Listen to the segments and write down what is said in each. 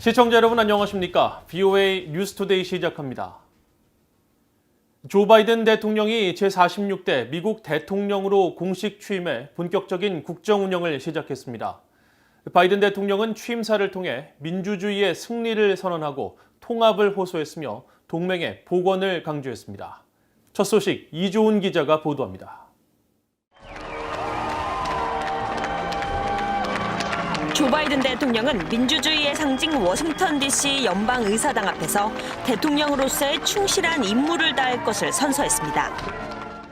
시청자 여러분 안녕하십니까? VOA 뉴스투데이 시작합니다. 조 바이든 대통령이 제46대 미국 대통령으로 공식 취임해 본격적인 국정 운영을 시작했습니다. 바이든 대통령은 취임사를 통해 민주주의의 승리를 선언하고 통합을 호소했으며 동맹의 복원을 강조했습니다. 첫 소식 이조은 기자가 보도합니다. 조 바이든 대통령은 민주주의의 상징 워싱턴 DC 연방의사당 앞에서 대통령으로서의 충실한 임무를 다할 것을 선서했습니다.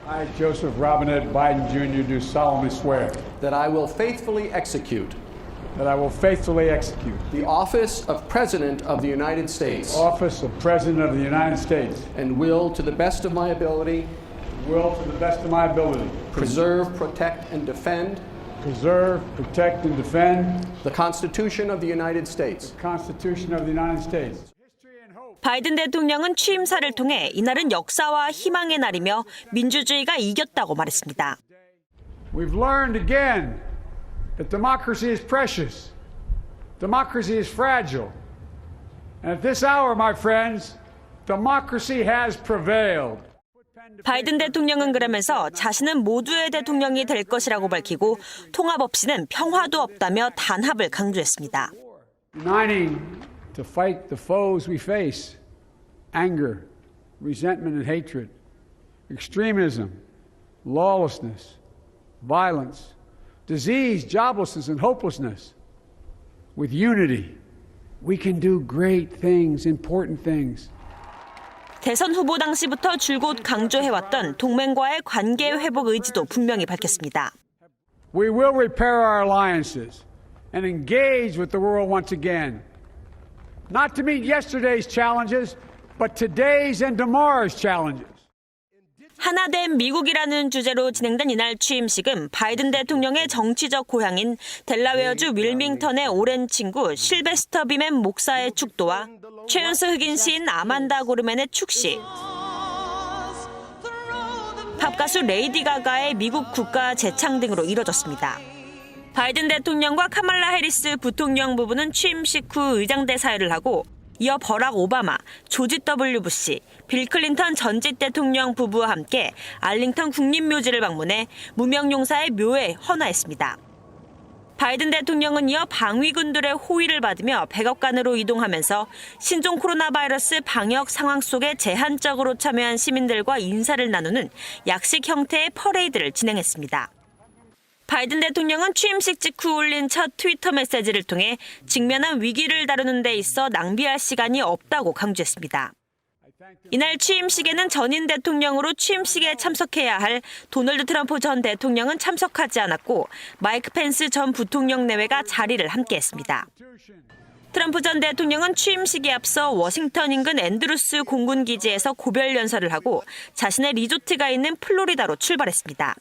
I, Joseph Robinette Biden Jr. do solemnly swear that I will faithfully execute the office of President of the United States office of President of the United States and will, to the best of my ability, preserve, protect, and defend the Constitution of the United States. 바이든 대통령은 취임사를 통해 이날은 역사와 희망의 날이며 민주주의가 이겼다고 말했습니다. We've learned again that democracy is precious. Democracy is fragile. And at this hour, my friends, democracy has prevailed. 바이든 대통령은 그러면서 자신은 모두의 대통령이 될 것이라고 밝히고 통합 없이는 평화도 없다며 단합을 강조했습니다. Uniting to fight the foes we face: anger, resentment and hatred, extremism, lawlessness, violence, disease, joblessness and hopelessness. With unity, we can do great things, important things. 대선 후보 당시부터 줄곧 강조해왔던 동맹과의 관계 회복 의지도 분명히 밝혔습니다. We will repair our alliances and engage with the world once again. Not to meet yesterday's challenges, but today's and tomorrow's challenges. 하나된 미국이라는 주제로 진행된 이날 취임식은 바이든 대통령의 정치적 고향인 델라웨어주 윌밍턴의 오랜 친구 실베스터 비맨 목사의 축도와 최연소 흑인 시인 아만다 고르맨의 축시, 팝가수 레이디 가가의 미국 국가 재창 등으로 이뤄졌습니다. 바이든 대통령과 카말라 해리스 부통령 부부는 취임식 후 의장대 사회를 하고 이어 버락 오바마, 조지 W. 부시, 빌 클린턴 전직 대통령 부부와 함께 알링턴 국립묘지를 방문해 무명용사의 묘에 헌화했습니다. 바이든 대통령은 이어 방위군들의 호위를 받으며 백악관으로 이동하면서 신종 코로나 바이러스 방역 상황 속에 제한적으로 참여한 시민들과 인사를 나누는 약식 형태의 퍼레이드를 진행했습니다. 바이든 대통령은 취임식 직후 올린 첫 트위터 메시지를 통해 직면한 위기를 다루는 데 있어 낭비할 시간이 없다고 강조했습니다. 이날 취임식에는 전임 대통령으로 취임식에 참석해야 할 도널드 트럼프 전 대통령은 참석하지 않았고 마이크 펜스 전 부통령 내외가 자리를 함께했습니다. 트럼프 전 대통령은 취임식에 앞서 워싱턴 인근 앤드루스 공군 기지에서 고별 연설을 하고 자신의 리조트가 있는 플로리다로 출발했습니다.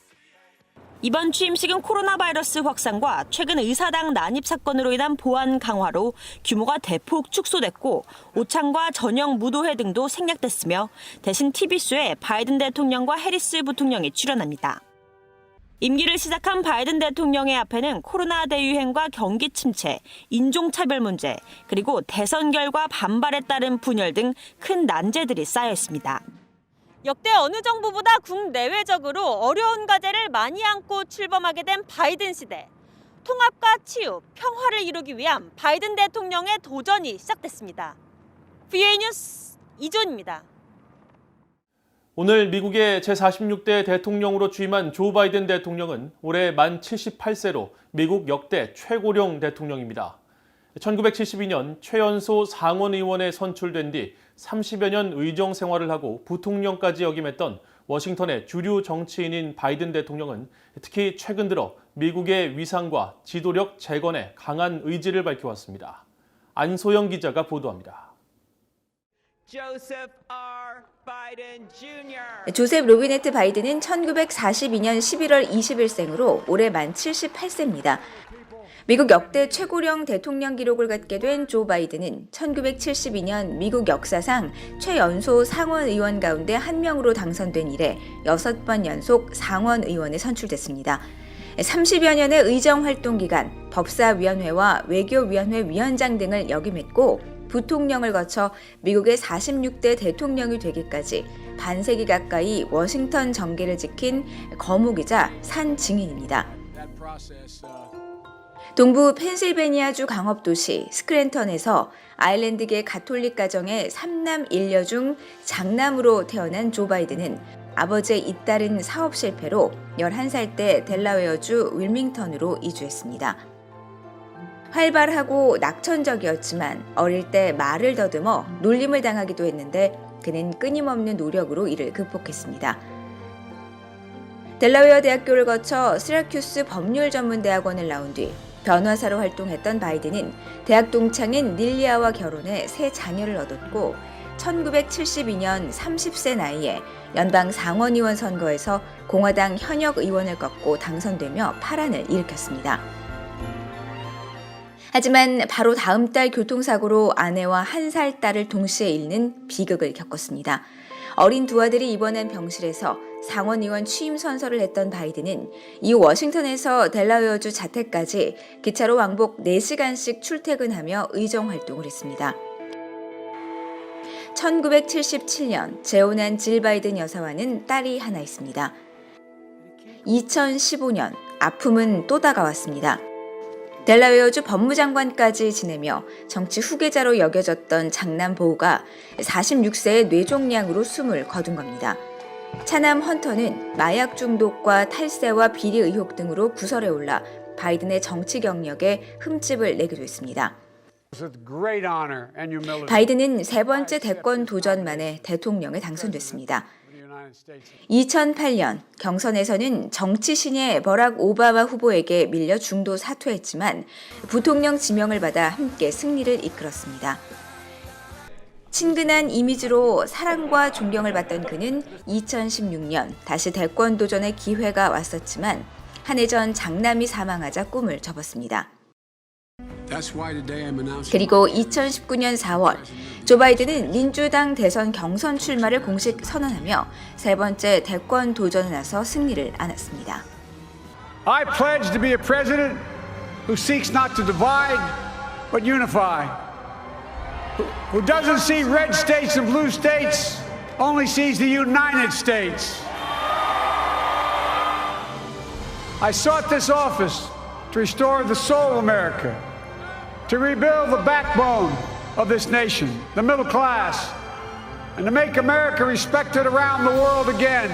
이번 취임식은 코로나 바이러스 확산과 최근 의사당 난입 사건으로 인한 보안 강화로 규모가 대폭 축소됐고 오찬과 저녁 무도회 등도 생략됐으며 대신 TV쇼에 바이든 대통령과 해리스 부통령이 출연합니다. 임기를 시작한 바이든 대통령의 앞에는 코로나 대유행과 경기 침체, 인종차별 문제, 그리고 대선 결과 반발에 따른 분열 등 큰 난제들이 쌓여 있습니다. 역대 어느 정부보다 국내외적으로 어려운 과제를 많이 안고 출범하게 된 바이든 시대. 통합과 치유, 평화를 이루기 위한 바이든 대통령의 도전이 시작됐습니다. VOA 뉴스 이조은입니다. 오늘 미국의 제46대 대통령으로 취임한 조 바이든 대통령은 올해 만 78세로 미국 역대 최고령 대통령입니다. 1972년 최연소 상원의원에 선출된 뒤 30여 년 의정 생활을 하고 부통령까지 역임했던 워싱턴의 주류 정치인인 바이든 대통령은 특히 최근 들어 미국의 위상과 지도력 재건에 강한 의지를 밝혀왔습니다. 안소영 기자가 보도합니다. 조셉 로비네트 바이든은 1942년 11월 20일생으로 올해 만 78세입니다. 미국 역대 최고령 대통령 기록을 갖게 된 조 바이든은 1972년 미국 역사상 최연소 상원 의원 가운데 한 명으로 당선된 이래 6번 연속 상원 의원에 선출됐습니다. 30여 년의 의정 활동 기간 법사위원회와 외교위원회 위원장 등을 역임했고 부통령을 거쳐 미국의 46대 대통령이 되기까지 반세기 가까이 워싱턴 정계를 지킨 거목이자 산 증인입니다. 동부 펜실베니아주 강업도시 스크랜턴에서 아일랜드계 가톨릭 가정의 3남 1녀 중 장남으로 태어난 조 바이든은 아버지의 잇따른 사업 실패로 11살 때 델라웨어주 윌밍턴으로 이주했습니다. 활발하고 낙천적이었지만 어릴 때 말을 더듬어 놀림을 당하기도 했는데 그는 끊임없는 노력으로 이를 극복했습니다. 델라웨어 대학교를 거쳐 시라큐스 법률전문대학원을 나온 뒤 변호사로 활동했던 바이든은 대학 동창인 닐리아와 결혼해 세 자녀를 얻었고 1972년 30세 나이에 연방 상원의원 선거에서 공화당 현역 의원을 꺾고 당선되며 파란을 일으켰습니다. 하지만 바로 다음 달 교통사고로 아내와 1살 딸을 동시에 잃는 비극을 겪었습니다. 어린 두 아들이 입원한 병실에서 상원의원 취임 선서를 했던 바이든은 이후 워싱턴에서 델라웨어주 자택까지 기차로 왕복 4시간씩 출퇴근하며 의정 활동을 했습니다. 1977년 재혼한 질 바이든 여사와는 딸이 하나 있습니다. 2015년 아픔은 또 다가왔습니다. 델라웨어주 법무장관까지 지내며 정치 후계자로 여겨졌던 장남 보우가 46세의 뇌종양으로 숨을 거둔 겁니다. 차남 헌터는 마약 중독과 탈세와 비리 의혹 등으로 구설에 올라 바이든의 정치 경력에 흠집을 내기도 했습니다. 바이든은 세 번째 대권 도전 만에 대통령에 당선됐습니다. 2008년 경선에서는 정치 신예 버락 오바마 후보에게 밀려 중도 사퇴했지만 부통령 지명을 받아 함께 승리를 이끌었습니다. 친근한 이미지로 사랑과 존경을 받던 그는 2016년 다시 대권 도전의 기회가 왔었지만 한 해 전 장남이 사망하자 꿈을 접었습니다. 그리고 2019년 4월 조 바이든은 민주당 대선 경선 출마를 공식 선언하며 세 번째 대권 도전에 나서 승리를 안았습니다. I pledge to be a president who seeks not to divide but unify. Who doesn't see red states and blue states, only sees the United States. I sought this office to restore the soul of America, to rebuild the backbone of this nation, the middle class, and to make America respected around the world again.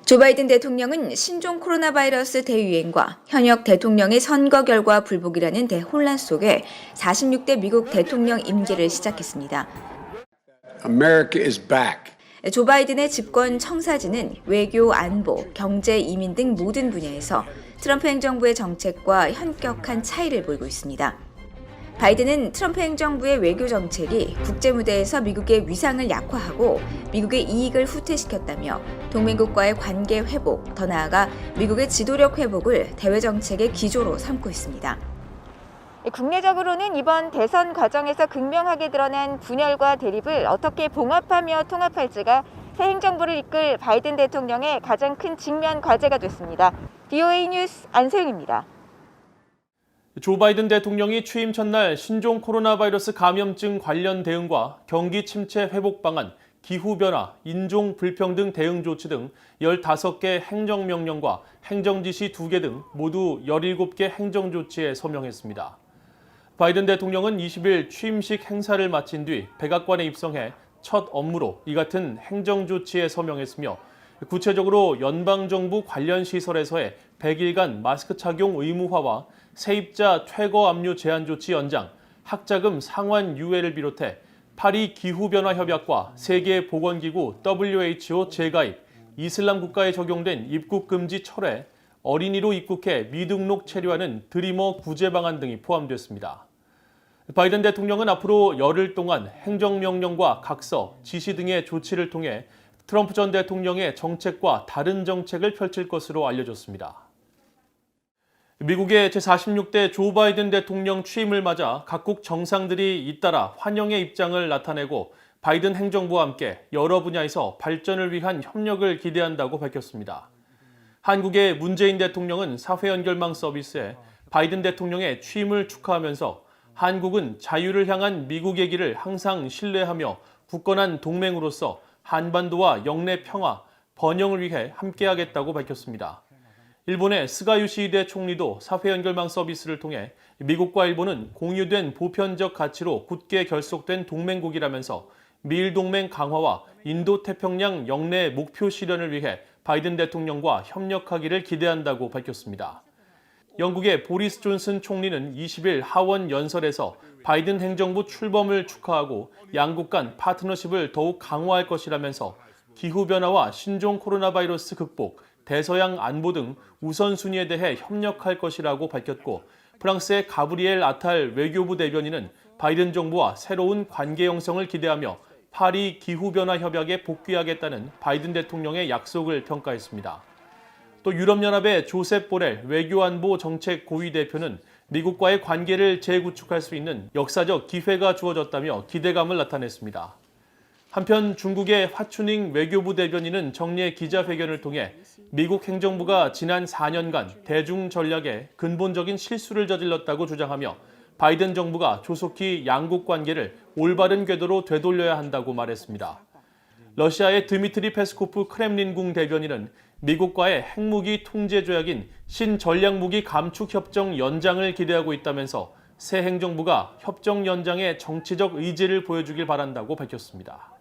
조 바이든 대통령은 신종 코로나 바이러스 대유행과 현역 대통령의 선거 결과 불복이라는 대혼란 속에 46대 미국 대통령 임기를 시작했습니다. America is back. 조 바이든의 집권 청사진은 외교, 안보, 경제, 이민 등 모든 분야에서 트럼프 행정부의 정책과 현격한 차이를 보이고 있습니다. 바이든은 트럼프 행정부의 외교 정책이 국제 무대에서 미국의 위상을 약화하고 미국의 이익을 후퇴시켰다며 동맹국과의 관계 회복, 더 나아가 미국의 지도력 회복을 대외 정책의 기조로 삼고 있습니다. 국내적으로는 이번 대선 과정에서 극명하게 드러난 분열과 대립을 어떻게 봉합하며 통합할지가 새 행정부를 이끌 바이든 대통령의 가장 큰 직면 과제가 됐습니다. BOA 뉴스 안소영입니다. 조 바이든 대통령이 취임 첫날 신종 코로나 바이러스 감염증 관련 대응과 경기 침체 회복 방안, 기후변화, 인종 불평등 대응 조치 등 15개 행정명령과 행정지시 2개 등 모두 17개 행정조치에 서명했습니다. 바이든 대통령은 20일 취임식 행사를 마친 뒤 백악관에 입성해 첫 업무로 이 같은 행정조치에 서명했으며 구체적으로 연방정부 관련 시설에서의 100일간 마스크 착용 의무화와 세입자 퇴거 압류 제한 조치 연장, 학자금 상환 유예를 비롯해 파리 기후변화 협약과 세계보건기구 WHO 재가입, 이슬람 국가에 적용된 입국 금지 철회, 어린이로 입국해 미등록 체류하는 드리머 구제 방안 등이 포함됐습니다. 바이든 대통령은 앞으로 열흘 동안 행정명령과 각서, 지시 등의 조치를 통해 트럼프 전 대통령의 정책과 다른 정책을 펼칠 것으로 알려졌습니다. 미국의 제46대 조 바이든 대통령 취임을 맞아 각국 정상들이 잇따라 환영의 입장을 나타내고 바이든 행정부와 함께 여러 분야에서 발전을 위한 협력을 기대한다고 밝혔습니다. 한국의 문재인 대통령은 사회 연결망 서비스에 바이든 대통령의 취임을 축하하면서 한국은 자유를 향한 미국의 길을 항상 신뢰하며 굳건한 동맹으로서 한반도와 영내 평화, 번영을 위해 함께하겠다고 밝혔습니다. 일본의 스가 요시히데 총리도 사회 연결망 서비스를 통해 미국과 일본은 공유된 보편적 가치로 굳게 결속된 동맹국이라면서 미일 동맹 강화와 인도태평양 영내 목표 실현을 위해 바이든 대통령과 협력하기를 기대한다고 밝혔습니다. 영국의 보리스 존슨 총리는 20일 하원 연설에서 바이든 행정부 출범을 축하하고 양국 간 파트너십을 더욱 강화할 것이라면서 기후변화와 신종 코로나 바이러스 극복, 대서양 안보 등 우선순위에 대해 협력할 것이라고 밝혔고, 프랑스의 가브리엘 아탈 외교부 대변인은 바이든 정부와 새로운 관계 형성을 기대하며 파리 기후변화 협약에 복귀하겠다는 바이든 대통령의 약속을 평가했습니다. 또 유럽연합의 조셉 보렐 외교안보 정책 고위 대표는 미국과의 관계를 재구축할 수 있는 역사적 기회가 주어졌다며 기대감을 나타냈습니다. 한편 중국의 화춘잉 외교부 대변인은 정례 기자회견을 통해 미국 행정부가 지난 4년간 대중 전략에 근본적인 실수를 저질렀다고 주장하며 바이든 정부가 조속히 양국 관계를 올바른 궤도로 되돌려야 한다고 말했습니다. 러시아의 드미트리 페스코프 크렘린궁 대변인은 미국과의 핵무기 통제 조약인 신전략무기 감축 협정 연장을 기대하고 있다면서 새 행정부가 협정 연장에 정치적 의지를 보여주길 바란다고 밝혔습니다.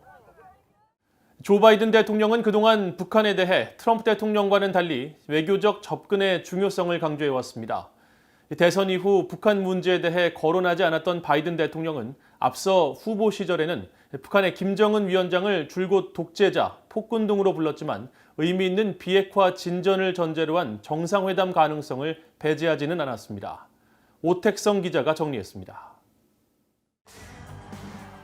조 바이든 대통령은 그동안 북한에 대해 트럼프 대통령과는 달리 외교적 접근의 중요성을 강조해왔습니다. 대선 이후 북한 문제에 대해 거론하지 않았던 바이든 대통령은 앞서 후보 시절에는 북한의 김정은 위원장을 줄곧 독재자, 폭군 등으로 불렀지만 의미 있는 비핵화 진전을 전제로 한 정상회담 가능성을 배제하지는 않았습니다. 오택성 기자가 정리했습니다.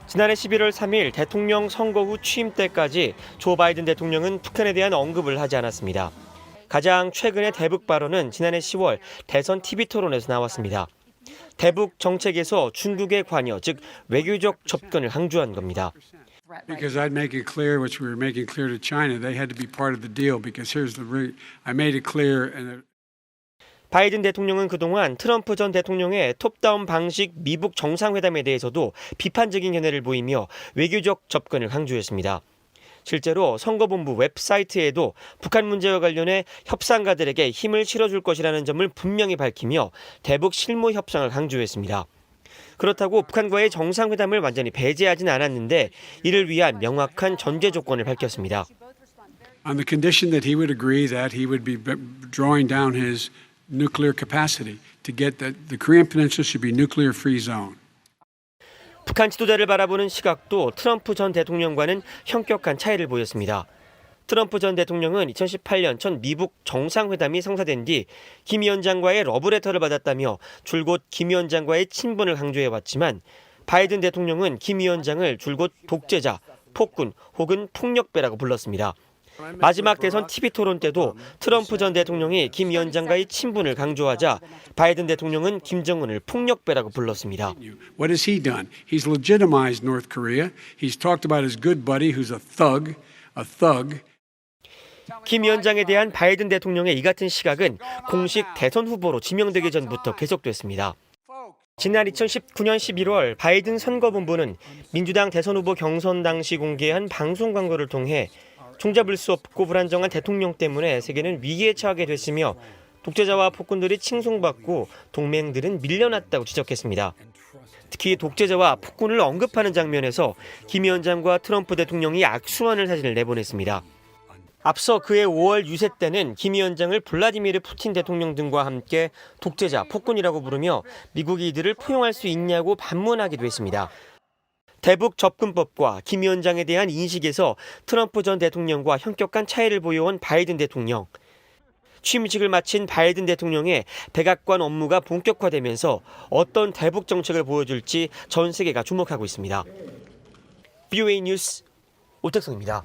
지난해 11월 3일 대통령 선거 후 취임 때까지 조 바이든 대통령은 북한에 대한 언급을 하지 않았습니다. 가장 최근의 대북 발언은 지난해 10월 대선 TV 토론에서 나왔습니다. 대북 정책에서 중국의 관여, 즉 외교적 접근을 강조한 겁니다. Because I'd make it clear, which we were making clear to China, they had to be part of the deal. Because here's the I made it clear, and 바이든 대통령은 그동안 트럼프 전 대통령의 톱다운 방식 미북 정상회담에 대해서도 비판적인 견해를 보이며 외교적 접근을 강조했습니다. 실제로 선거본부 웹사이트에도 북한 문제와 관련해 협상가들에게 힘을 실어줄 것이라는 점을 분명히 밝히며 대북 실무 협상을 강조했습니다. 그렇다고 북한과의 정상회담을 완전히 배제하진 않았는데 이를 위한 명확한 전제 조건을 밝혔습니다. on the condition that he would agree that he would be drawing down his nuclear capacity to get the Korean Peninsula should be nuclear-free zone. 북한 지도자를 바라보는 시각도 트럼프 전 대통령과는 현격한 차이를 보였습니다. 트럼프 전 대통령은 2018년 첫 미북 정상회담이 성사된 뒤 김 위원장과의 러브레터를 받았다며 줄곧 김 위원장과의 친분을 강조해왔지만 바이든 대통령은 김 위원장을 줄곧 독재자, 폭군 혹은 폭력배라고 불렀습니다. 마지막 대선 TV 토론 때도 트럼프 전 대통령이 김 위원장과의 친분을 강조하자 바이든 대통령은 김정은을 폭력배라고 불렀습니다. What has he done? He's legitimized North Korea. He's talked about his good buddy who's a thug. 김 위원장에 대한 바이든 대통령의 이 같은 시각은 공식 대선 후보로 지명되기 전부터 계속됐습니다. 지난 2019년 11월 바이든 선거본부는 민주당 대선 후보 경선 당시 공개한 방송 광고를 통해 종잡을 수 없고 불안정한 대통령 때문에 세계는 위기에 처하게 됐으며 독재자와 폭군들이 칭송받고 동맹들은 밀려났다고 지적했습니다. 특히 독재자와 폭군을 언급하는 장면에서 김 위원장과 트럼프 대통령이 악수하는 사진을 내보냈습니다. 앞서 그해 5월 유세 때는 김 위원장을 블라디미르 푸틴 대통령 등과 함께 독재자, 폭군이라고 부르며 미국이 이들을 포용할 수 있냐고 반문하기도 했습니다. 대북 접근법과 김 위원장에 대한 인식에서 트럼프 전 대통령과 현격한 차이를 보여온 바이든 대통령. 취임식을 마친 바이든 대통령의 백악관 업무가 본격화되면서 어떤 대북 정책을 보여줄지 전 세계가 주목하고 있습니다. BOA 뉴스 오택성입니다.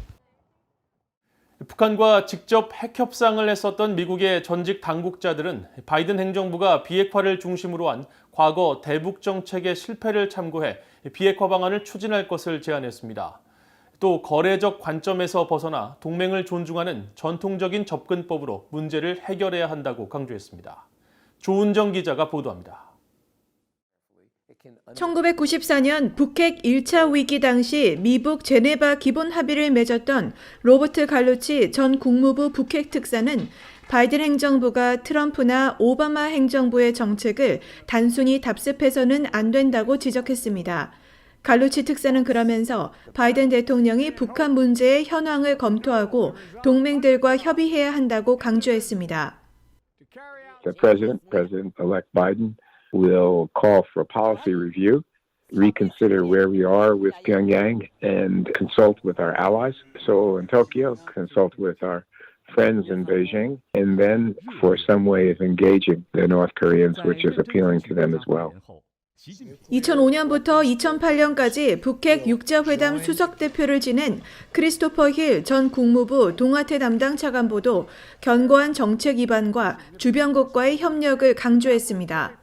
북한과 직접 핵 협상을 했었던 미국의 전직 당국자들은 바이든 행정부가 비핵화를 중심으로 한 과거 대북 정책의 실패를 참고해 비핵화 방안을 추진할 것을 제안했습니다. 또 거래적 관점에서 벗어나 동맹을 존중하는 전통적인 접근법으로 문제를 해결해야 한다고 강조했습니다. 조은정 기자가 보도합니다. 1994년 북핵 1차 위기 당시 미북 제네바 기본 합의를 맺었던 로버트 갈루치 전 국무부 북핵 특사는 바이든 행정부가 트럼프나 오바마 행정부의 정책을 단순히 답습해서는 안 된다고 지적했습니다. 갈루치 특사는 그러면서 바이든 대통령이 북한 문제의 현황을 검토하고 동맹들과 협의해야 한다고 강조했습니다. The President-elect Biden will call for a policy review, reconsider where we are with Pyongyang, and consult with our allies. So in Tokyo, consult with our friends in Beijing, and then for some way of engaging the North Koreans, which is appealing to them as well. 2005년부터 2008년까지 북핵 육자회담 수석대표를 지낸 크리스토퍼 힐 전 국무부 동아태 담당 차관보도 견고한 정책 입안과 주변국과의 협력을 강조했습니다.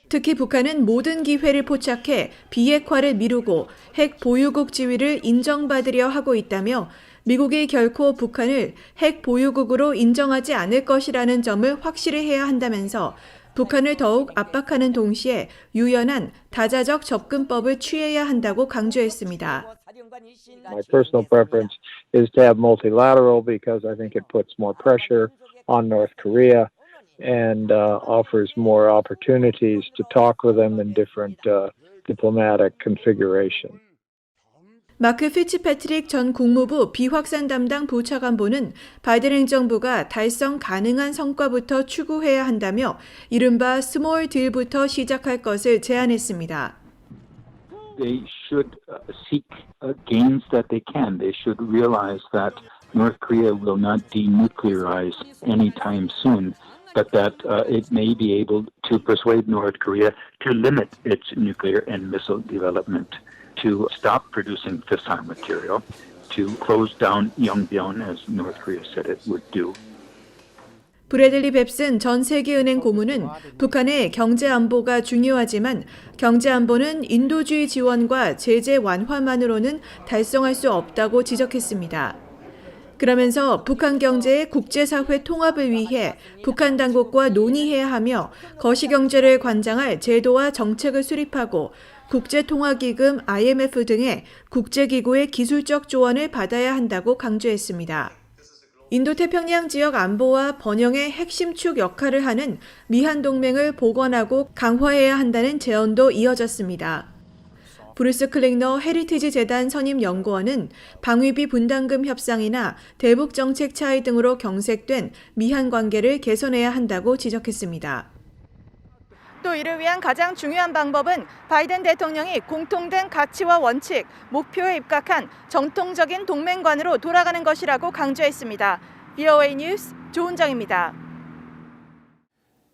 특히 북한은 모든 기회를 포착해 비핵화를 미루고 핵 보유국 지위를 인정받으려 하고 있다며 미국이 결코 북한을 핵 보유국으로 인정하지 않을 것이라는 점을 확실히 해야 한다면서 북한을 더욱 압박하는 동시에 유연한 다자적 접근법을 취해야 한다고 강조했습니다. My personal preference is to have multilateral because I think it puts more pressure on North Korea and offers more opportunities to talk with them in different diplomatic configuration. 마크 피츠패트릭 전 국무부 비확산 담당 부차관보는 바이든 행정부가 달성 가능한 성과부터 추구해야 한다며 이른바 스몰 딜부터 시작할 것을 제안했습니다. They should seek gains that they can. They should realize that North Korea will not denuclearize anytime soon, but that it may be able to persuade North Korea to limit its nuclear and missile development, to stop producing fissile material, to close down Yongbyon as North Korea said it would do. 브래들리 뱁슨 전 세계은행 고문은 북한의 경제 안보가 중요하지만 경제 안보는 인도주의 지원과 제재 완화만으로는 달성할 수 없다고 지적했습니다. 그러면서 북한 경제의 국제사회 통합을 위해 북한 당국과 논의해야 하며 거시경제를 관장할 제도와 정책을 수립하고 국제통화기금 IMF 등의 국제기구의 기술적 조언을 받아야 한다고 강조했습니다. 인도태평양 지역 안보와 번영의 핵심 축 역할을 하는 미한 동맹을 복원하고 강화해야 한다는 제언도 이어졌습니다. 브루스 클링너 헤리티지 재단 선임 연구원은 방위비 분담금 협상이나 대북 정책 차이 등으로 경색된 미한 관계를 개선해야 한다고 지적했습니다. 또 이를 위한 가장 중요한 방법은 바이든 대통령이 공통된 가치와 원칙, 목표에 입각한 정통적인 동맹관으로 돌아가는 것이라고 강조했습니다. VOA 뉴스 조은정입니다.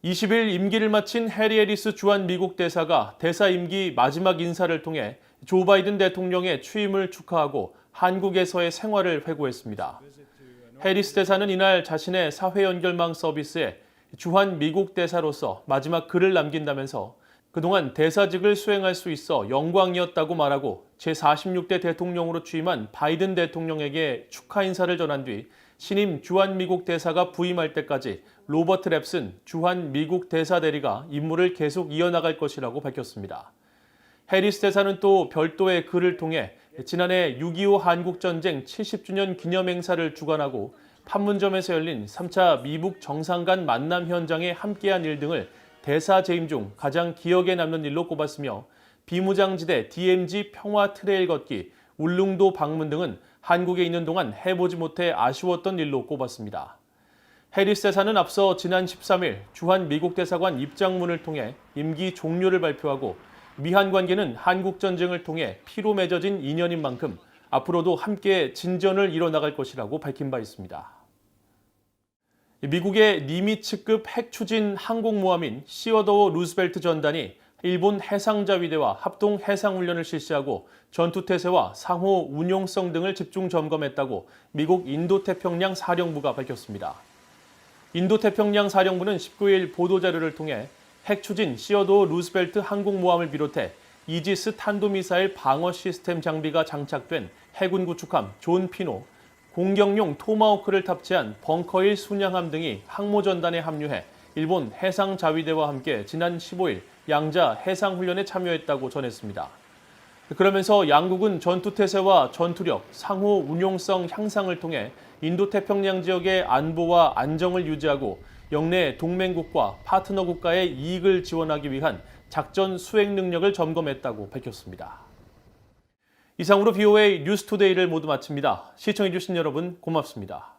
20일 임기를 마친 해리 해리스 주한 미국 대사가 대사 임기 마지막 인사를 통해 조 바이든 대통령의 취임을 축하하고 한국에서의 생활을 회고했습니다. 해리스 대사는 이날 자신의 사회연결망 서비스에 주한 미국 대사로서 마지막 글을 남긴다면서 그동안 대사직을 수행할 수 있어 영광이었다고 말하고 제46대 대통령으로 취임한 바이든 대통령에게 축하 인사를 전한 뒤 신임 주한 미국 대사가 부임할 때까지 로버트 랩슨 주한 미국 대사 대리가 임무를 계속 이어나갈 것이라고 밝혔습니다. 해리스 대사는 또 별도의 글을 통해 지난해 6.25 한국전쟁 70주년 기념행사를 주관하고 판문점에서 열린 3차 미북 정상 간 만남 현장에 함께한 일 등을 대사 재임 중 가장 기억에 남는 일로 꼽았으며 비무장지대 DMZ 평화 트레일 걷기, 울릉도 방문 등은 한국에 있는 동안 해보지 못해 아쉬웠던 일로 꼽았습니다. 해리스 대사는 앞서 지난 13일 주한 미국 대사관 입장문을 통해 임기 종료를 발표하고 미한 관계는 한국전쟁을 통해 피로 맺어진 인연인 만큼 앞으로도 함께 진전을 이뤄나갈 것이라고 밝힌 바 있습니다. 미국의 니미츠급 핵추진 항공모함인 시어더워 루스벨트 전단이 일본 해상자위대와 합동 해상훈련을 실시하고 전투태세와 상호 운용성 등을 집중 점검했다고 미국 인도태평양 사령부가 밝혔습니다. 인도태평양 사령부는 19일 보도자료를 통해 핵추진 시어더워 루스벨트 항공모함을 비롯해 이지스 탄도미사일 방어 시스템 장비가 장착된 해군 구축함 존 피노, 공격용 토마호크를 탑재한 벙커1 순양함 등이 항모전단에 합류해 일본 해상자위대와 함께 지난 15일 양자 해상훈련에 참여했다고 전했습니다. 그러면서 양국은 전투태세와 전투력, 상호 운용성 향상을 통해 인도태평양 지역의 안보와 안정을 유지하고 영내 동맹국과 파트너 국가의 이익을 지원하기 위한 작전 수행 능력을 점검했다고 밝혔습니다. 이상으로 VOA 뉴스투데이를 모두 마칩니다. 시청해주신 여러분 고맙습니다.